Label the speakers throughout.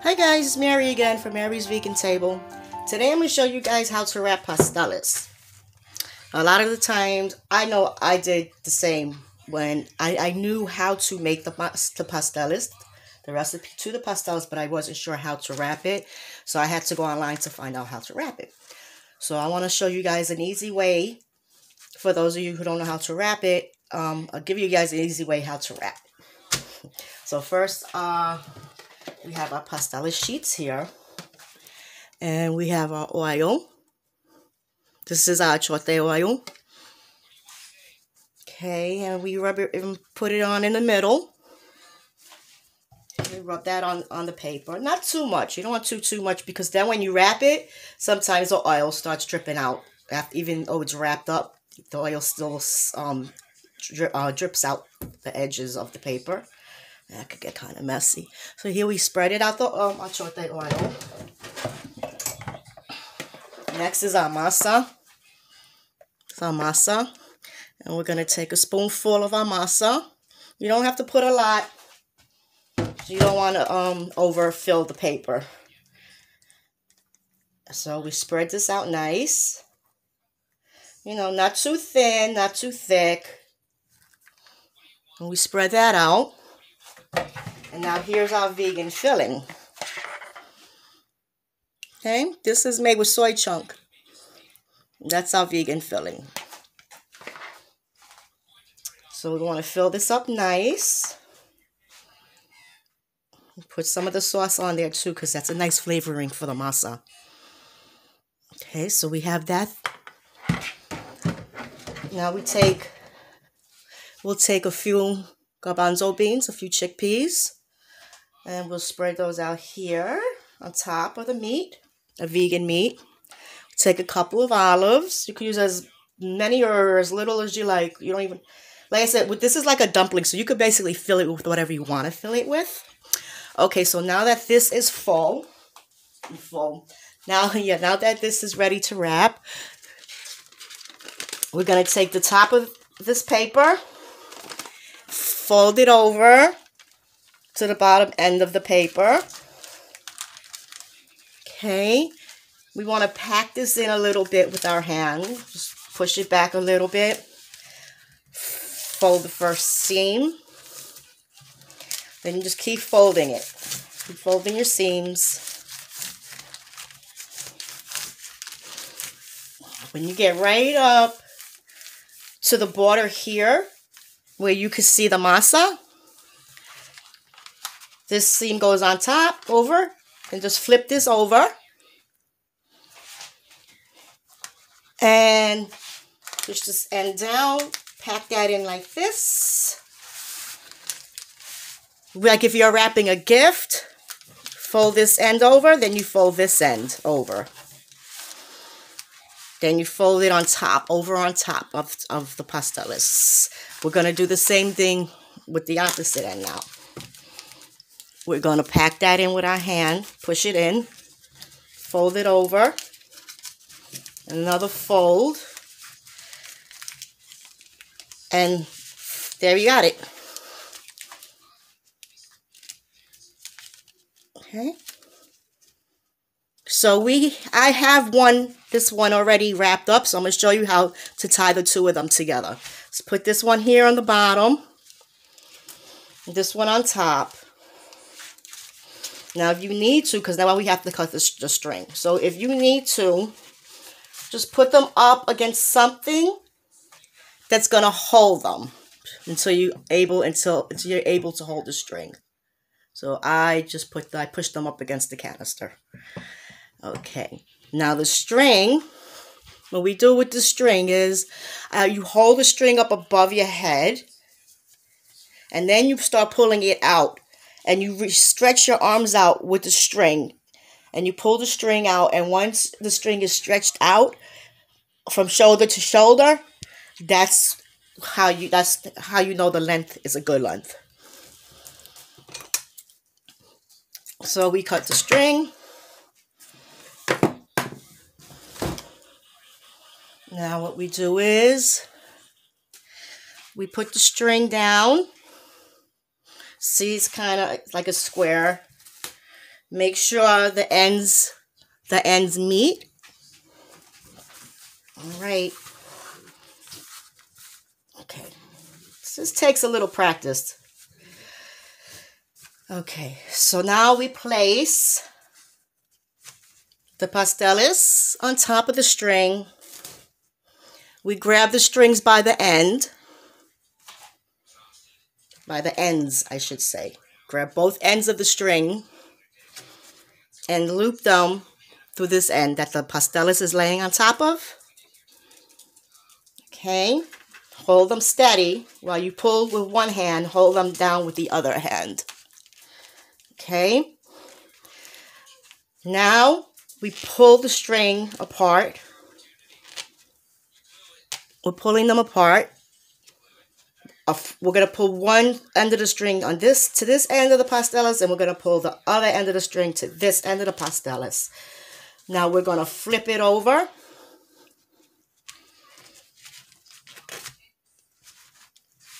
Speaker 1: Hi guys, it's Mary again from Mary's Vegan Table. Today I'm going to show you guys how to wrap pasteles. A lot of the times, I know I did the same when I knew how to make the pasteles, the recipe to the pasteles, but I wasn't sure how to wrap it. So I had to go online to find out how to wrap it. So I want to show you guys an easy way. For those of you who don't know how to wrap it, I'll give you guys an easy way how to wrap it. So first, we have our pasteles sheets here, and we have our oil. This is our chote oil. Okay, and we rub it and put it on in the middle. We rub that on the paper. Not too much. You don't want too much, because then when you wrap it, sometimes the oil starts dripping out. Even though it's wrapped up, the oil still drips out the edges of the paper. That could get kind of messy. So here we spread it out the chote oil. Next is our masa. It's our masa. And we're going to take a spoonful of our masa. You don't have to put a lot. You don't want to overfill the paper. So we spread this out nice. You know, not too thin, not too thick. And we spread that out. And now here's our vegan filling. Okay, this is made with soy chunk. That's our vegan filling. So we want to fill this up nice. Put some of the sauce on there too, because that's a nice flavoring for the masa. Okay, so we have that. Now we'll take a few garbanzo beans, a few chickpeas, and we'll spread those out here on top of the meat, a vegan meat. Take a couple of olives. You can use as many or as little as you like. You don't even, like I said, this is like a dumpling, so you could basically fill it with whatever you want to fill it with. Okay, so now that this is full, now that this is ready to wrap, we're going to take the top of this paper, fold it over to the bottom end of the paper. Okay, we want to pack this in a little bit with our hand. Just push it back a little bit. Fold the first seam. Then you just keep folding it. Keep folding your seams. When you get right up to the border here, where you can see the masa, this seam goes on top, over, and just flip this over. And push this end down, pack that in like this. Like if you're wrapping a gift, fold this end over, then you fold this end over. Then you fold it on top, over on top of the pasteles. We're going to do the same thing with the opposite end now. We're going to pack that in with our hand, push it in, fold it over, another fold, and there you got it. Okay. So I have this one already wrapped up, so I'm going to show you how to tie the two of them together. Let's put this one here on the bottom, this one on top. Now if you need to, because now we have to cut the string. So if you need to, just put them up against something that's going to hold them until you're able to hold the string. So I pushed them up against the canister. Okay. Now the string, what we do with the string is you hold the string up above your head, and then you start pulling it out, and you stretch your arms out with the string, and you pull the string out, and once the string is stretched out from shoulder to shoulder, that's how you know the length is a good length. So we cut the string. Now what we do is we put the string down. See, it's kind of like a square. Make sure the ends meet. All right. Okay. This takes a little practice. Okay, so now we place the pasteles on top of the string. We grab the strings by the ends, I should say. Grab both ends of the string and loop them through this end that the pasteles is laying on top of. Okay, hold them steady while you pull with one hand, hold them down with the other hand. Okay, now we pull the string apart. We're pulling them apart. We're going to pull one end of the string on this to this end of the pasteles, and we're going to pull the other end of the string to this end of the pasteles. Now we're going to flip it over.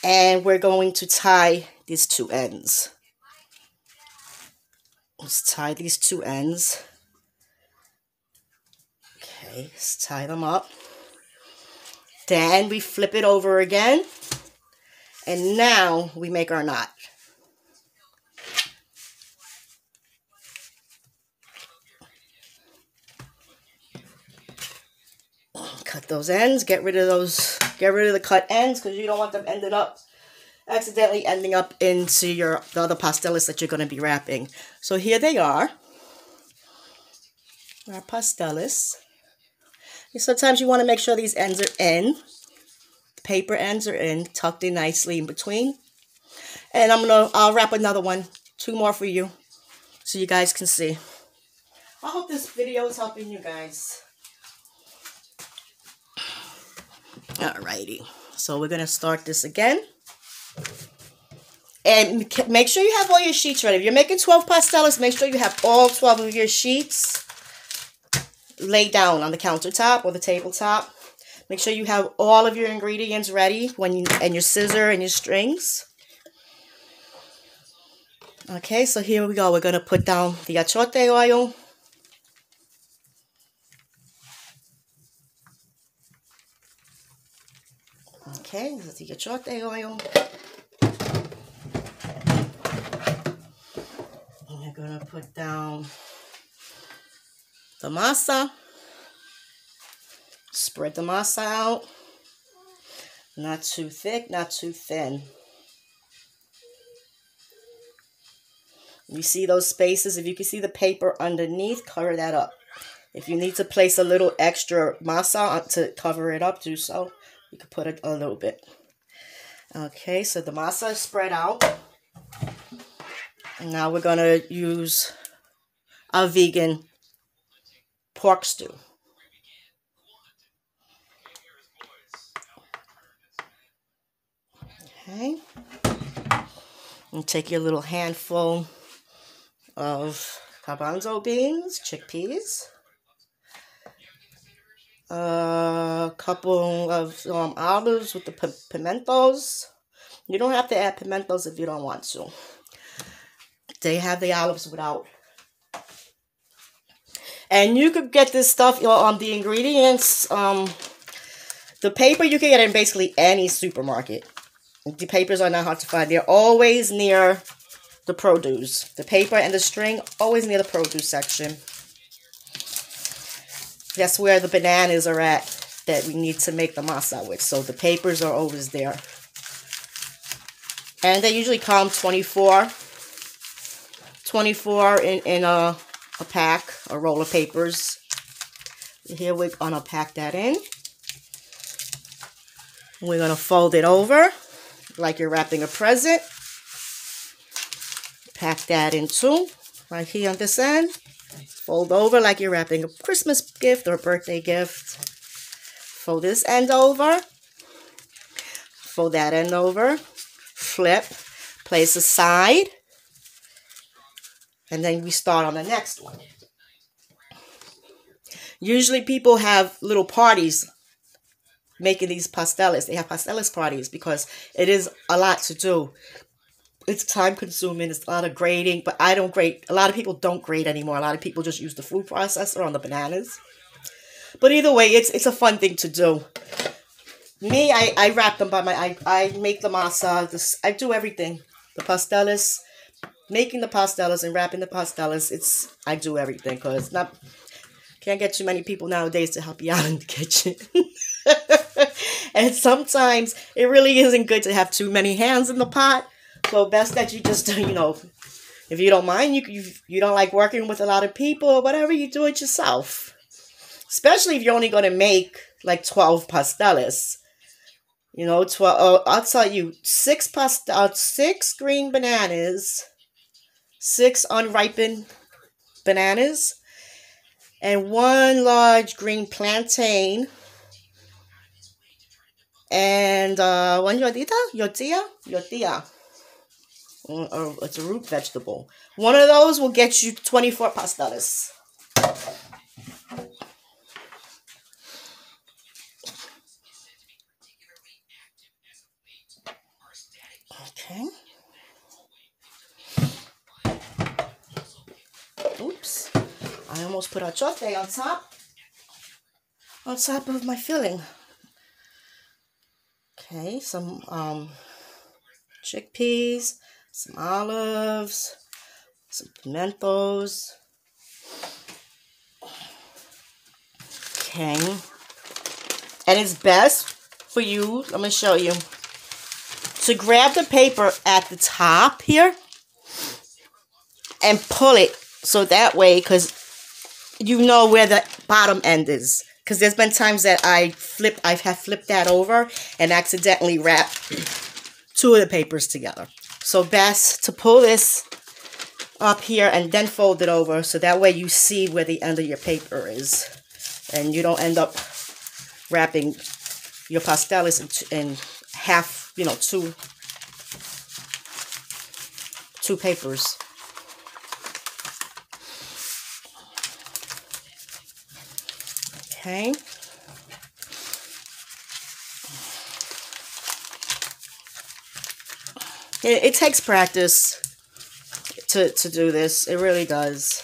Speaker 1: And we're going to tie these two ends. Let's tie these two ends. Okay, let's tie them up. Then we flip it over again. And now we make our knot. Cut those ends, get rid of the cut ends, because you don't want them accidentally ending up into the other pasteles that you're going to be wrapping. So here they are, our pasteles. Sometimes you want to make sure these ends are in. The paper ends are in, tucked in nicely in between. And I'll wrap another one, 2 more for you, so you guys can see. I hope this video is helping you guys. Alrighty, so we're gonna start this again. And make sure you have all your sheets ready. If you're making 12 pasteles, make sure you have all 12 of your sheets laid down on the countertop or the tabletop. Make sure you have all of your ingredients ready and your scissor and your strings. Okay, so here we go. We're gonna put down the achote oil. Okay, this is the achote oil. And we're going to put down the masa. Spread the masa out. Not too thick, not too thin. You see those spaces? If you can see the paper underneath, cover that up. If you need to place a little extra masa to cover it up, do so. You can put a little bit. Okay, so the masa is spread out. And now we're going to use a vegan pork stew. Okay. And take your little handful of garbanzo beans, chickpeas. A couple of olives with the pimentos. You don't have to add pimentos if you don't want to. They have the olives without. And you could get this stuff on the ingredients. The paper you can get in basically any supermarket. The papers are not hard to find. They're always near the produce. The paper and the string, always near the produce section. That's where the bananas are at that we need to make the masa with. So the papers are always there. And they usually come 24 in a pack, a roll of papers. Here we're going to pack that in. We're going to fold it over like you're wrapping a present. Pack that in too, right here on this end. Fold over like you're wrapping a Christmas gift or a birthday gift. Fold this end over. Fold that end over. Flip. Place aside. And then we start on the next one. Usually people have little parties making these pasteles. They have pasteles parties because it is a lot to do. it's time consuming. It's a lot of grating, but I don't grate. A lot of people don't grate anymore. A lot of people just use the food processor on the bananas. But either way, it's a fun thing to do. Me, I wrap them by I make the masa. I do everything. The pasteles, making the pasteles and wrapping the pasteles. I do everything because not can't get too many people nowadays to help you out in the kitchen. And sometimes it really isn't good to have too many hands in the pot. So best that you just, if you don't mind, you don't like working with a lot of people or whatever, you do it yourself. Especially if you're only going to make like 12 pasteles. 12, I'll tell you, 6 green bananas, 6 unripened bananas, and 1 large green plantain, and 1 yortilla. Or it's a root vegetable. One of those will get you 24 pasteles. Okay. Oops. I almost put achote on top of my filling. Okay, some chickpeas, some olives, some pimentos. Okay. And it's best for you, let me show you, to grab the paper at the top here and pull it so that way, because you know where the bottom end is. Because there's been times that I have flipped that over and accidentally wrapped 2 of the papers together. So best to pull this up here and then fold it over so that way you see where the end of your paper is. And you don't end up wrapping your pasteles in half, 2 papers. Okay. It takes practice to do this. It really does.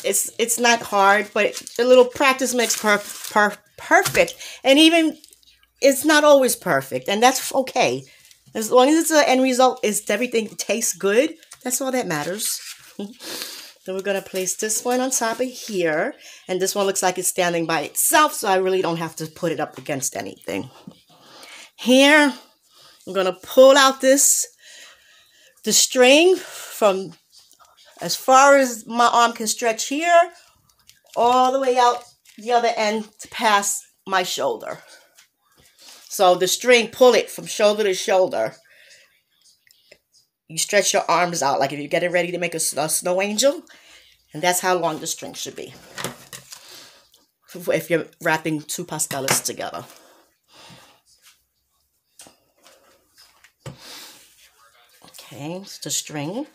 Speaker 1: It's not hard, but a little practice makes perfect. And even it's not always perfect, and that's okay. As long as the end result is everything tastes good, that's all that matters. Then we're going to place this one on top of here. And this one looks like it's standing by itself, so I really don't have to put it up against anything. Here, I'm going to pull out the string from as far as my arm can stretch here, all the way out the other end to past my shoulder. So the string, pull it from shoulder to shoulder. You stretch your arms out like if you're getting ready to make a snow angel. And that's how long the string should be if you're wrapping 2 pasteles together. Okay, so the string.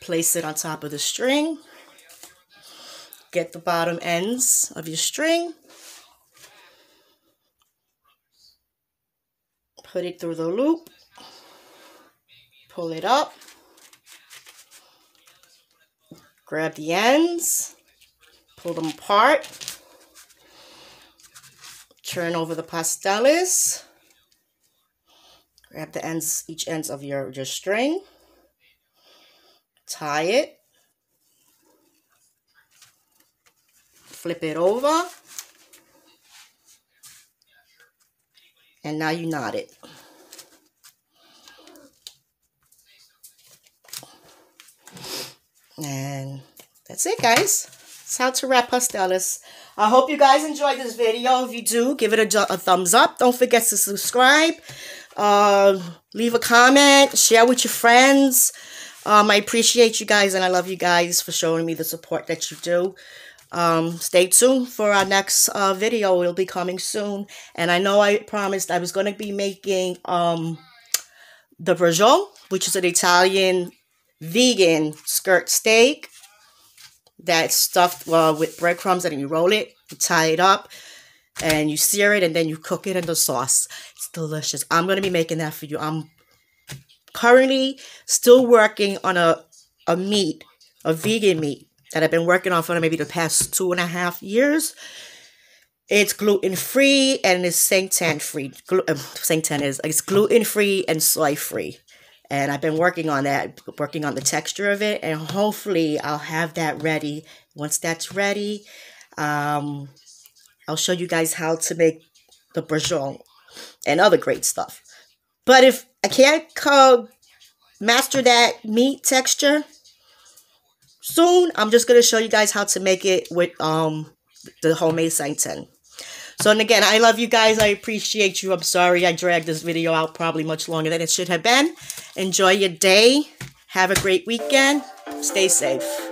Speaker 1: Place it on top of the string. Get the bottom ends of your string. Put it through the loop. Pull it up. Grab the ends. Pull them apart. Turn over the pasteles. Grab the ends, each ends of your string. Tie it. Flip it over. And now you knot it. And that's it, guys. That's how to wrap pasteles. I hope you guys enjoyed this video. If you do, give it a thumbs up. Don't forget to subscribe. Leave a comment. Share with your friends. I appreciate you guys, and I love you guys for showing me the support that you do. Stay tuned for our next video. It'll be coming soon. And I know I promised I was going to be making the braciole, which is an Italian vegan skirt steak that's stuffed with breadcrumbs, and then you roll it, you tie it up, and you sear it, and then you cook it in the sauce. It's delicious. I'm going to be making that for you. I'm currently still working on a meat, a vegan meat that I've been working on for maybe the past 2.5 years. It's gluten-free and it's seitan-free. Seitan it's gluten-free and soy-free. And I've been working on that, working on the texture of it. And hopefully I'll have that ready. Once that's ready, I'll show you guys how to make the bourguignon and other great stuff. But if I can't master that meat texture soon, I'm just going to show you guys how to make it with the homemade seitan. So, and again, I love you guys. I appreciate you. I'm sorry I dragged this video out probably much longer than it should have been. Enjoy your day. Have a great weekend. Stay safe.